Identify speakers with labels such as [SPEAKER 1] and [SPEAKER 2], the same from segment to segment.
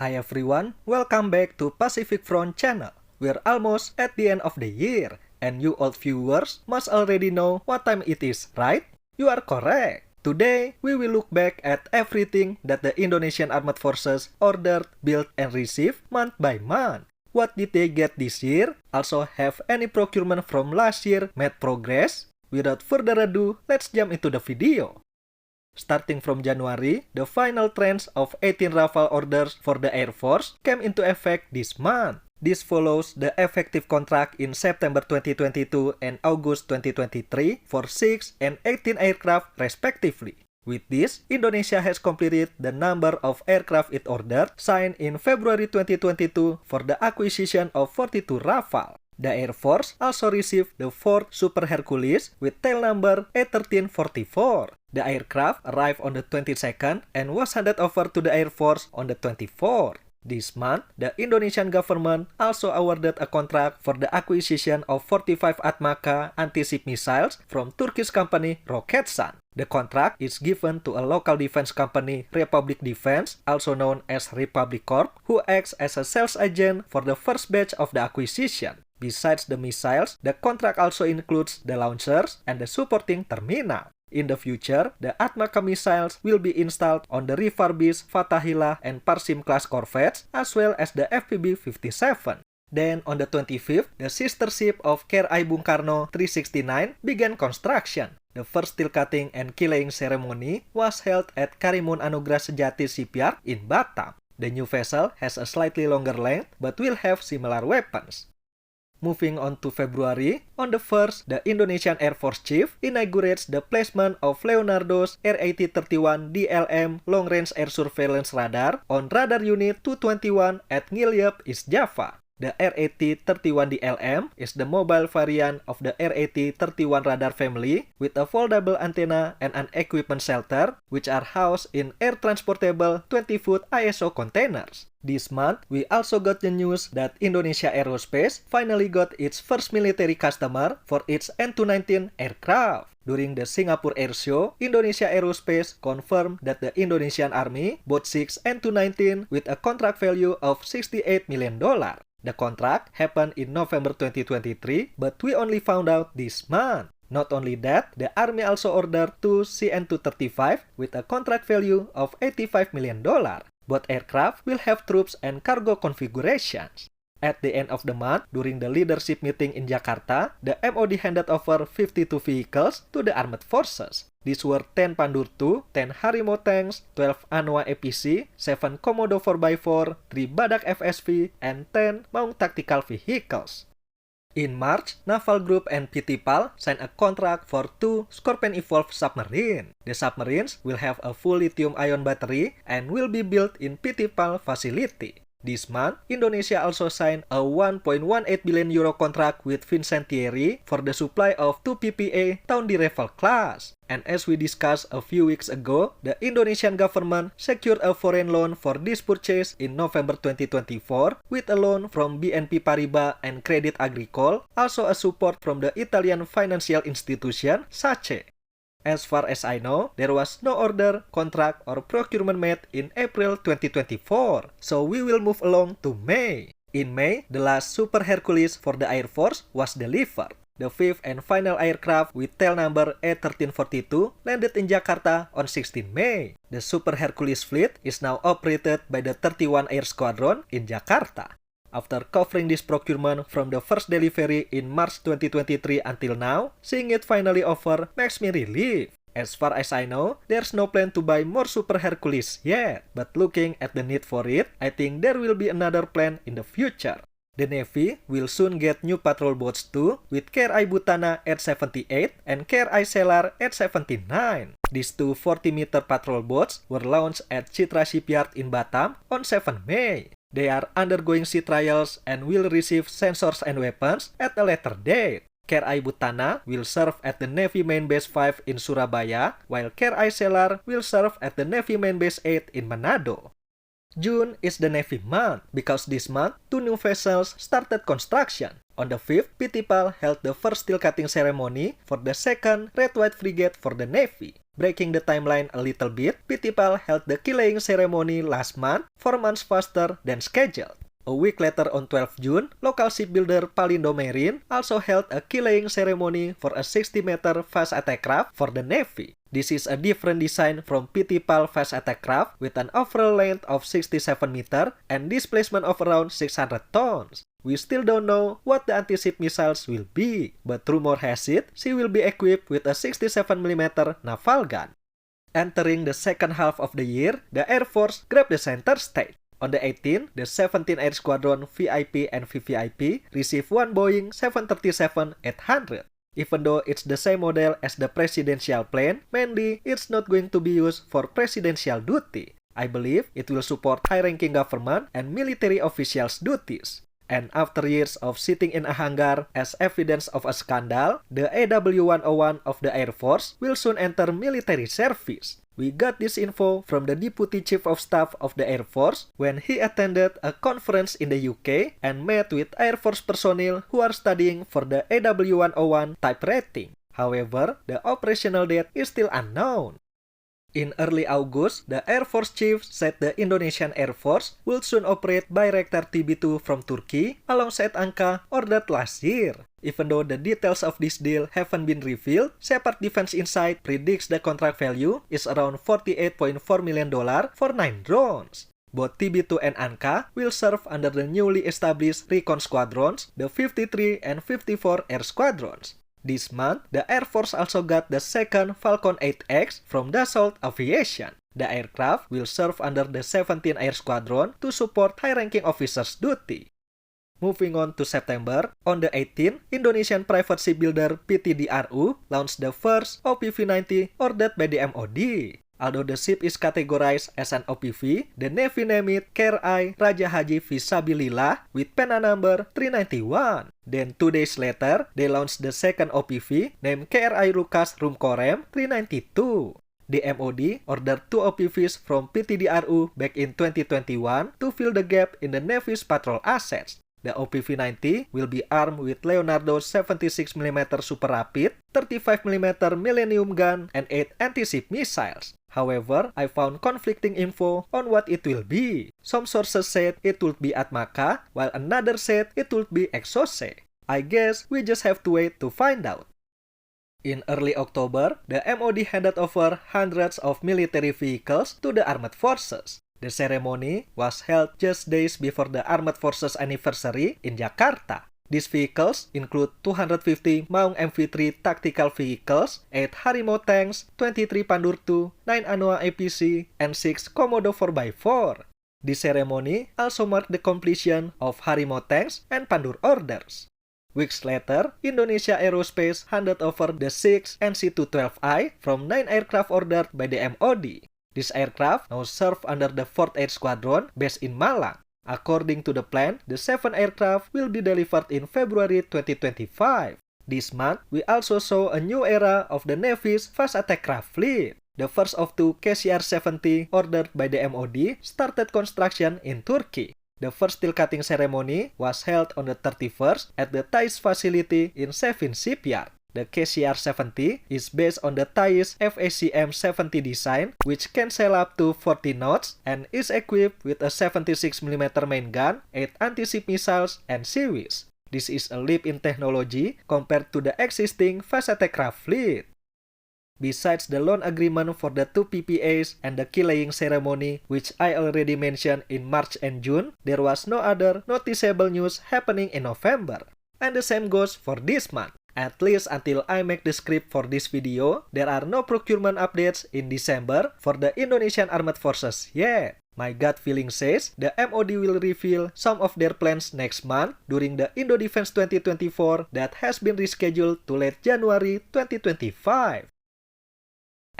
[SPEAKER 1] Hi everyone, welcome back to Pacific Front channel. We're almost at the end of the year, and you old viewers must already know what time it is, right? You are correct. Today, we will look back at everything that the Indonesian Armed Forces ordered, built, and received month by month. What did they get this year? Also, have any procurement from last year made progress? Without further ado, let's jump into the video. Starting from January, the final tranche of 18 Rafale orders for the Air Force came into effect this month. This follows the effective contract in September 2022 and August 2023 for 6 and 18 aircraft respectively. With this, Indonesia has completed the number of aircraft it ordered, signed in February 2022 for the acquisition of 42 Rafale. The Air Force also received the 4th Super Hercules with tail number A1344. The aircraft arrived on the 22nd and was handed over to the Air Force on the 24th. This month, the Indonesian government also awarded a contract for the acquisition of 45 Atmaka anti-ship missiles from Turkish company Roketsan. The contract is given to a local defense company, Republic Defense, also known as Republic Corp, who acts as a sales agent for the first batch of the acquisition. Besides the missiles, the contract also includes the launchers and the supporting terminal. In the future, the Atmaka missiles will be installed on the refurbished Fathahillah and Parsim class corvettes, as well as the FPB-57. Then, on the 25th, the sister ship of KRI Bung Karno 369 began construction. The first steel cutting and killing ceremony was held at Karimun Anugrah Sejati Shipyard in Batam. The new vessel has a slightly longer length, but will have similar weapons. Moving on to February, on the 1st, the Indonesian Air Force Chief inaugurates the placement of Leonardo's R8031 DLM Long Range Air Surveillance Radar on Radar Unit 221 at Ngiliep, East Java. The R8031 DLM is the mobile variant of the R8031 radar family with a foldable antenna and an equipment shelter, which are housed in air-transportable 20-foot ISO containers. This month, we also got the news that Indonesia Aerospace finally got its first military customer for its N219 aircraft. During the Singapore Air Show, Indonesia Aerospace confirmed that the Indonesian Army bought 6 N219 with a contract value of $68 million. The contract happened in November 2023, but we only found out this month. Not only that, the Army also ordered 2 CN235 with a contract value of $85 million. Both aircraft will have troops and cargo configurations. At the end of the month, during the leadership meeting in Jakarta, the MOD handed over 52 vehicles to the armed forces. These were 10 Pandur II, 10 Harimau tanks, 12 Anoa APC, 7 Komodo 4x4, 3 Badak FSV, and 10 Maung tactical vehicles. In March, Naval Group and PT PAL signed a contract for 2 Scorpion Evolved submarines. The submarines will have a full lithium-ion battery and will be built in PT PAL facility. This month, Indonesia also signed a 1.18 billion euro contract with Vincent Thierry for the supply of 2 PPA Taundi Rifle class. And as we discussed a few weeks ago, the Indonesian government secured a foreign loan for this purchase in November 2024 with a loan from BNP Paribas and Crédit Agricole, also a support from the Italian financial institution SACE. As far as I know, there was no order, contract, or procurement made in April 2024, so we will move along to May. In May, the last Super Hercules for the Air Force was delivered. The 5th and final aircraft with tail number A1342 landed in Jakarta on 16 May. The Super Hercules fleet is now operated by the 31 Air Squadron in Jakarta. After covering this procurement from the first delivery in March 2023 until now, seeing it finally over makes me relieved. As far as I know, there's no plan to buy more Super Hercules yet, but looking at the need for it, I think there will be another plan in the future. The Navy will soon get new patrol boats too, with KRI Butana at 78 and KRI Selar at 79. These two 40-meter patrol boats were launched at Citra Shipyard in Batam on 7 May. They are undergoing sea trials and will receive sensors and weapons at a later date. KRI Butana will serve at the Navy Main Base 5 in Surabaya, while KRI Selar will serve at the Navy Main Base 8 in Manado. June is the Navy month because this month, 2 new vessels started construction. On the 5th, Fittipaldi held the first steel cutting ceremony for the second Red White frigate for the Navy. Breaking the timeline a little bit, Fittipaldi held the keel laying ceremony last month, 4 months faster than scheduled. A week later on 12 June, local shipbuilder Palindo Marine also held a keel laying ceremony for a 60-meter fast attack craft for the Navy. This is a different design from Fittipaldi fast attack craft with an overall length of 67 meters and displacement of around 600 tons. We still don't know what the anti-ship missiles will be, but rumor has it she will be equipped with a 67mm naval gun. Entering the second half of the year, the Air Force grabbed the center stage. On the 18th, the 17th Air Squadron VIP and VVIP received one Boeing 737-800. Even though it's the same model as the presidential plane, mainly it's not going to be used for presidential duty. I believe it will support high-ranking government and military officials' duties. And after years of sitting in a hangar as evidence of a scandal, the AW101 of the Air Force will soon enter military service. We got this info from the Deputy Chief of Staff of the Air Force when he attended a conference in the UK and met with Air Force personnel who are studying for the AW101 type rating. However, the operational date is still unknown. In early August, the Air Force Chief said the Indonesian Air Force will soon operate Bayraktar TB2 from Turkey alongside Anka ordered last year. Even though the details of this deal haven't been revealed, Shepard Defense Insight predicts the contract value is around $48.4 million for 9 drones. Both TB2 and Anka will serve under the newly established Recon Squadrons, the 53 and 54 Air Squadrons. This month, the Air Force also got the second Falcon 8X from Dassault Aviation. The aircraft will serve under the 17th Air Squadron to support high-ranking officers' duty. Moving on to September, on the 18th, Indonesian private shipbuilder PTDRU launched the first OPV-90 ordered by the MOD. Although the ship is categorized as an OPV, the Navy named it KRI Raja Haji Fisabilillah with pena number 391. Then 2 days later, they launched the second OPV named KRI Rukas Rumkorem 392. The MOD ordered 2 OPVs from PTDRU back in 2021 to fill the gap in the Navy's patrol assets. The OPV-90 will be armed with Leonardo 76mm Super Rapid, 35mm Millennium gun, and 8 anti-ship missiles. However, I found conflicting info on what it will be. Some sources said it would be Atmaka, while another said it would be Exocet. I guess we just have to wait to find out. In early October, the MOD handed over hundreds of military vehicles to the armed forces. The ceremony was held just days before the Armed Forces anniversary in Jakarta. These vehicles include 250 Maung MV3 tactical vehicles, 8 Harimau tanks, 23 Pandur II, 9 Anoa APC, and 6 Komodo 4x4. This ceremony also marked the completion of Harimau tanks and Pandur orders. Weeks later, Indonesia Aerospace handed over the 6 NC-212I from 9 aircraft ordered by the MOD. This aircraft now serve under the 4th Air Squadron based in Malang. According to the plan, the 7 aircraft will be delivered in February 2025. This month, we also saw a new era of the Navy's fast attack craft fleet. The first of 2 KCR-70 ordered by the MOD started construction in Turkey. The first steel cutting ceremony was held on the 31st at the Thais facility in Sevin Shipyard. The KCR-70 is based on the Thais FACM-70 design, which can sail up to 40 knots and is equipped with a 76mm main gun, 8 anti-ship missiles, and seaweeds. This is a leap in technology compared to the existing fast attack craft fleet. Besides the loan agreement for the 2 PPAs and the keel laying ceremony, which I already mentioned in March and June, there was no other noticeable news happening in November. And the same goes for this month. At least until I make the script for this video, there are no procurement updates in December for the Indonesian Armed Forces yet. My gut feeling says the MOD will reveal some of their plans next month during the Indo Defense 2024 that has been rescheduled to late January 2025.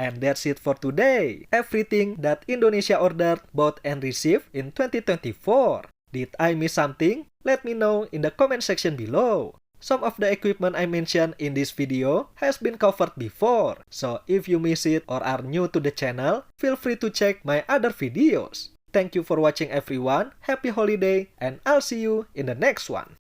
[SPEAKER 1] And that's it for today. Everything that Indonesia ordered, bought, and received in 2024. Did I miss something? Let me know in the comment section below. Some of the equipment I mentioned in this video has been covered before, so if you miss it or are new to the channel, feel free to check my other videos. Thank you for watching everyone. Happy holiday and I'll see you in the next one.